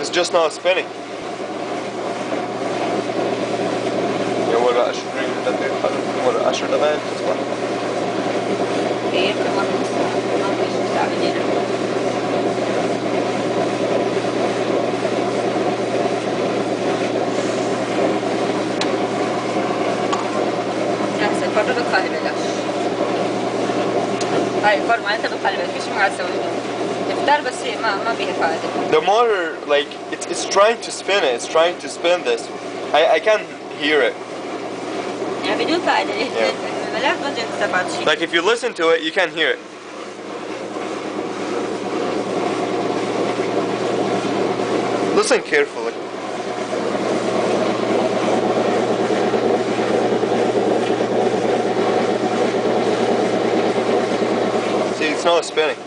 It's just not spinning. مرة 20 دقيقة مرة 10 دقائق تصبح. هي كمان ما فيش تعبانين. هسه الفرن بتخلي بالك. هاي الفرن معناتها بتخلي بالك فيش ما قاعد تسوي افطار بس ما فيها فائدة. The motor, like it's trying to spin it. It's trying to spin this. I can't hear it. يعني بدون فائدة. Like if you listen to it, you can't hear it. Listen carefully. See, it's not spinning.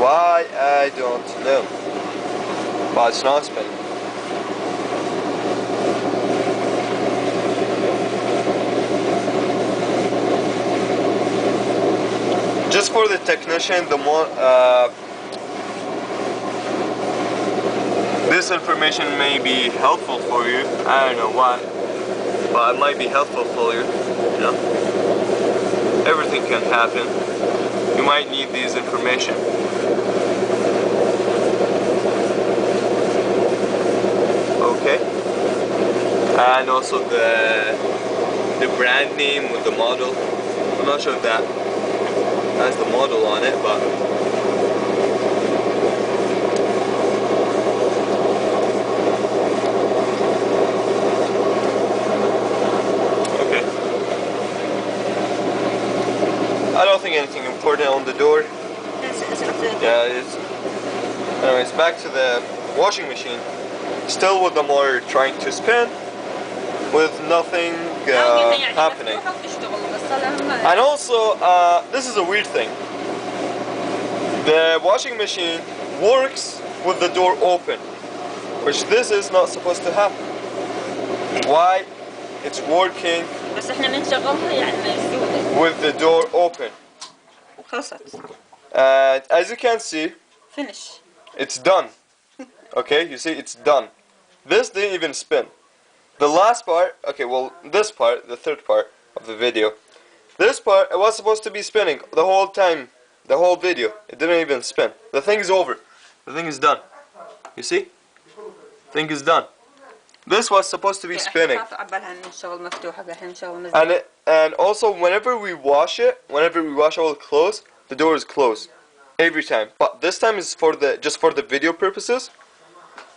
Why? I don't know. But it's not spinning. Just for the technician, this information may be helpful for you. I don't know why, but it might be helpful for you. You know, everything can happen. You might need this information. Okay, and also the brand name with the model. I'm not sure if that has the model on it, but okay. I don't think anything important on the door. Yeah, it's. Anyways, back to the washing machine. Still with the motor trying to spin, with nothing happening. And also, this is a weird thing. The washing machine works with the door open, which this is not supposed to happen. Why? It's working with the door open. And as you can see, finish. It's done. Okay, you see, it's done. This didn't even spin. The last part, okay, well, this part, the third part of the video, this part, it was supposed to be spinning the whole time, the whole video. It didn't even spin. The thing is over. The thing is done. You see? Thing is done. This was supposed to be spinning. And also, whenever we wash our clothes, the door is closed every time. But this time is for just for the video purposes.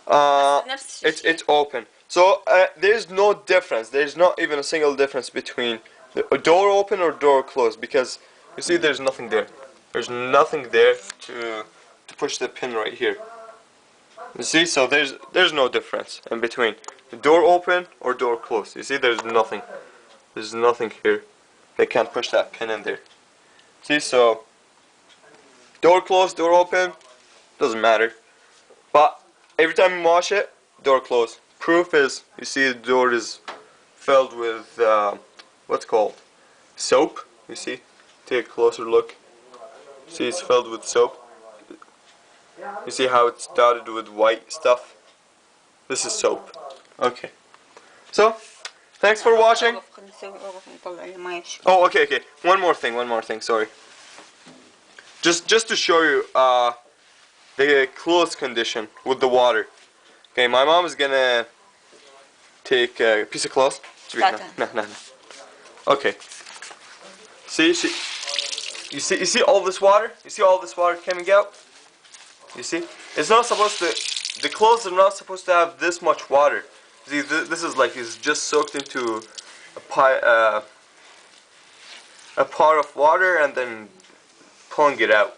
It's open. So there's no difference. There's not even a single difference between a door open or door closed, because you see there's nothing there. There's nothing there to push the pin right here. You see, so there's no difference in between the door open or door closed. You see, there's nothing. There's nothing here. They can't push that pin in there. See, so door closed, door open, doesn't matter. But every time you wash it, door closed. Proof is, you see the door is filled with what's called soap. You see, take a closer look. See, it's filled with soap. You see how it started with white stuff? This is soap. Okay. So, thanks for watching. Oh, okay. One more thing. Sorry. Just to show you the clothes condition with the water. Okay, my mom is gonna take a piece of cloth. No. Okay. See, you see all this water? You see all this water coming out? You see? It's not supposed to. The clothes are not supposed to have this much water. See, this is like it's just soaked into a pot of water and then pulling it out.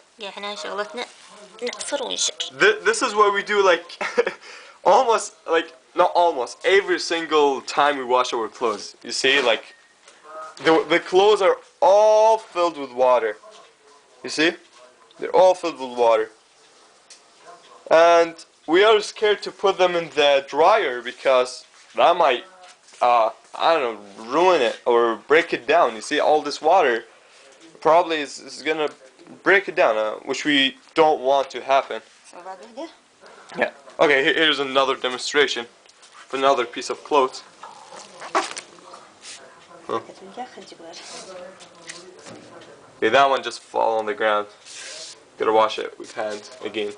This is what we do, like almost, like not almost, every single time we wash our clothes. You see, like the clothes are all filled with water. You see, they're all filled with water, and we are scared to put them in the dryer because that might I don't know, ruin it or break it down. You see, all this water probably is gonna break it down, which we don't want to happen. Yeah. Okay, here's another demonstration of another piece of clothes. Huh. Okay, that one just fall on the ground. Gotta wash it with hands again.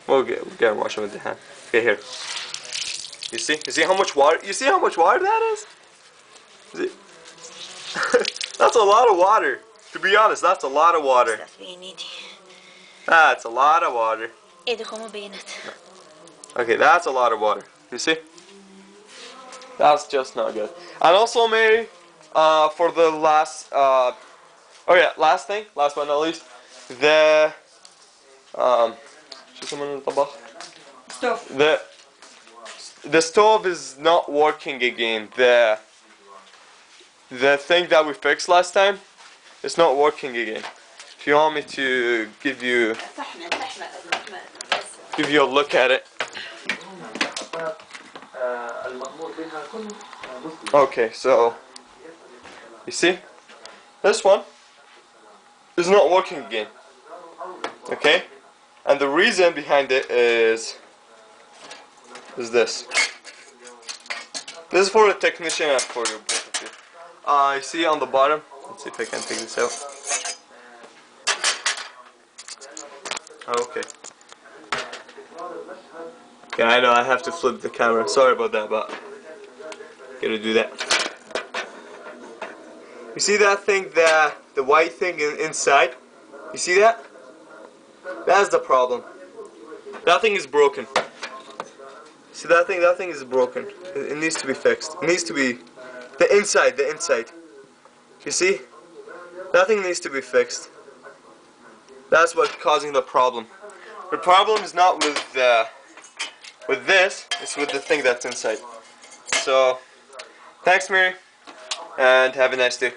We gotta wash it with the hand. Okay, here. You see? You see how much water? You see how much water that is? Is it? That's a lot of water. To be honest, that's a lot of water. That's a lot of water. Okay, that's a lot of water. You see? That's just not good. And also, Mary, for the last, oh yeah, last thing, last but not least, the, Stove. the stove is not working again. The thing that we fixed last time, it's not working again. If you want me to give you a look at it. Okay, so you see, this one is not working again. Okay, and the reason behind it is this. This is for the technician and for you both of you. You see on the bottom. Let's see if I can take this out. Okay. Yeah, I know I have to flip the camera. Sorry about that, but gotta do that. You see that thing, the white thing inside? You see that? That's the problem. That thing is broken. See that thing? That thing is broken. It needs to be fixed. It needs to be the inside. You see? That thing needs to be fixed. That's what's causing the problem. The problem is not with this. It's with the thing that's inside. So, thanks, Mary, and have a nice day.